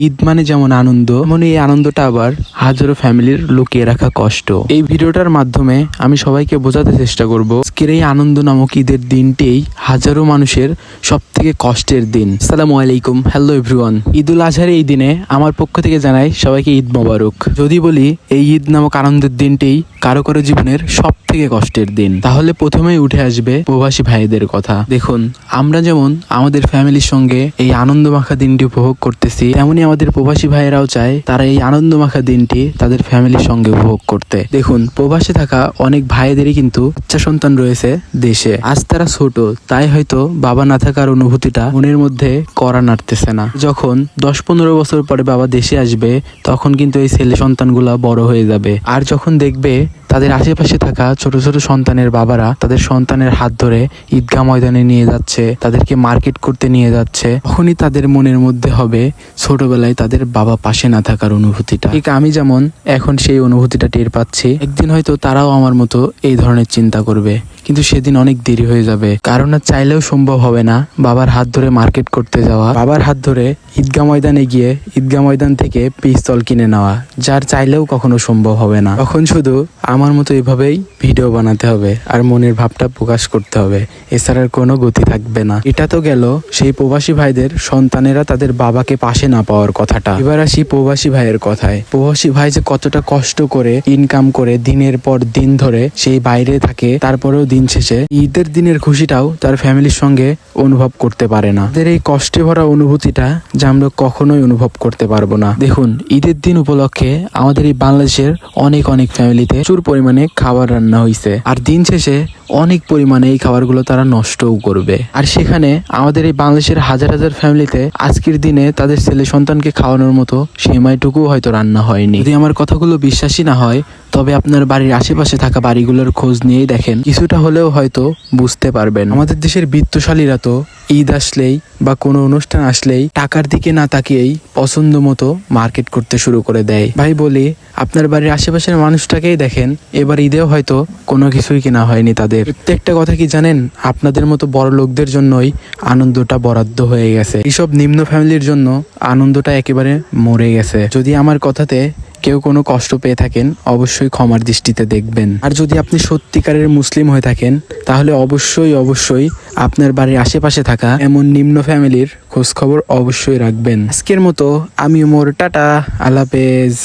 ঈদ মানে যেমন আনন্দ, তেমন এই আনন্দটা আবার হাজারো ফ্যামিলির লুকিয়ে রাখা কষ্ট। এই ভিডিওটার মাধ্যমে আমি সবাইকে বোঝাতে চেষ্টা করব, আজকের এই আনন্দ নামক ঈদের দিনটাই হাজারো মানুষের সব থেকে কষ্টের দিন। আসসালামু আলাইকুম, হ্যালো এভরিওয়ান। ঈদুল আজহার এই দিনে আমার পক্ষ থেকে জানাই সবাইকে ঈদ মোবারক। যদি বলি এই ঈদ নামক আনন্দের দিনটাই কারো কারো জীবনের সব থেকে কষ্টের দিন, তাহলে প্রথমেই উঠে আসবে প্রবাসী ভাইদের কথা। দেখুন, আমরা যেমন আমাদের ফ্যামিলির সঙ্গে এই আনন্দ মাখা দিনটি উপভোগ করতেছি, তেমনি আমাদের প্রবাসী ভাইয়েরাও চায় তারা এই আনন্দ মাখা দিনটি তাদের ফ্যামিলির সঙ্গে উপভোগ করতে। দেখুন, প্রবাসে থাকা অনেক ভাইদেরই কিন্তু বাচ্চা সন্তান রয়েছে দেশে। আজ তারা ছোট, তাই হয়তো বাবা না থাকার অনুভূতিটা মনের মধ্যে করা নাড়তেছে না। যখন 10-15 বছর পরে বাবা দেশে আসবে, তখন কিন্তু এই ছেলে সন্তানগুলা বড় হয়ে যাবে। আর যখন দেখবে তাদের আশেপাশে থাকা ছোট ছোট সন্তানের বাবারা তাদের সন্তানের হাত ধরে ঈদগাহ ময়দানে নিয়ে যাচ্ছে, তাদেরকে মার্কেট করতে নিয়ে যাচ্ছে, তখনই তাদের মনের মধ্যে হবে ছোটবেলায় তাদের বাবা পাশে না থাকার অনুভূতিটা। ঠিক আমি যেমন এখন সেই অনুভূতিটা টের পাচ্ছি, একদিন হয়তো তারাও আমার মতো এই ধরনের চিন্তা করবে, কিন্তু সেদিন অনেক দেরি হয়ে যাবে। কারণ আর চাইলেও সম্ভব হবে না বাবার হাত ধরে মার্কেট করতে যাওয়া, বাবার হাত ধরে ঈদগাহ ময়দানে গিয়ে ঈদগাহ ময়দান থেকে পিস্তল কিনে নেওয়া, যার চাইলেও কখনো সম্ভব হবে না। তখন শুধু আমার মতো এভাবেই ভিডিও বানাতে হবে আর মনের ভাবটা প্রকাশ করতে হবে, এছাড়ার কোনো গতি থাকবে না। এটা তো গেল সেই প্রবাসী ভাইদের সন্তানেরা তাদের বাবাকে পাশে না পাওয়ার কথাটা। এবার আসি প্রবাসী ভাইয়ের কথায়। প্রবাসী ভাই যে কতটা কষ্ট করে ইনকাম করে দিনের পর দিন ধরে সেই বাইরে থাকে, তারপরেও দিন শেষে ঈদের দিনের খুশিটাও তার ফ্যামিলির সঙ্গে অনুভব করতে পারে না। তাদের এই কষ্টে ভরা অনুভূতিটা যা আমরা কখনোই অনুভব করতে পারবো না। দেখুন, ঈদের দিন উপলক্ষে আমাদের এই বাংলাদেশের অনেক ফ্যামিলিতে প্রচুর পরিমাণে খাবার রান্না হয়েছে, আর দিন শেষে অনেক পরিমাণে এই খাবারগুলো তারা নষ্টও করবে। আর সেখানে আমাদের এই বাংলাদেশের হাজার ফ্যামিলিতে আজকের দিনে তাদের ছেলে সন্তানকে খাওয়ানোর মতো সেমাইটুকু হয়তো রান্না হয়নি। যদি আমার কথাগুলো বিশ্বাসী না হয়, তবে আপনার বাড়ির আশেপাশে থাকা বাড়িগুলোর খোঁজ নিয়েই দেখেন, কিছুটা হলেও হয়তো বুঝতে পারবেন। আমাদের দেশের বিত্তশালীরা তো ঈদ আসলেই বা কোনো অনুষ্ঠান আসলেই টাকার দিকে না তাকিয়েই পছন্দ মতো মার্কেট করতে শুরু করে দেয়। ভাই বলি, আপনার বাড়ির আশেপাশের মানুষটাকেই দেখেন, এবার ঈদেও হয়তো কোনো কিছুই কেনা হয়নি তাদের। প্রত্যেকটা কথা কি জানেন, আপনাদের মতো বড় লোকদের জন্যই আনন্দটা বরাদ্দ হয়ে গেছে। এইসব নিম্ন ফ্যামিলির জন্য আনন্দটা একেবারে মরে গেছে। যদি আমার কথাতে কেউ কোনো কষ্ট পেয়ে থাকেন, অবশ্যই ক্ষমার দৃষ্টিতে দেখবেন। আর যদি আপনি সত্যিকারের মুসলিম হয়ে থাকেন, তাহলে অবশ্যই আপনার বাড়ির আশেপাশে থাকা এমন নিম্ন ফ্যামিলির খোঁজ খবর অবশ্যই রাখবেন। আজকের মতো আমি ওমর, টাটা, আল্লাহ হাফেজ।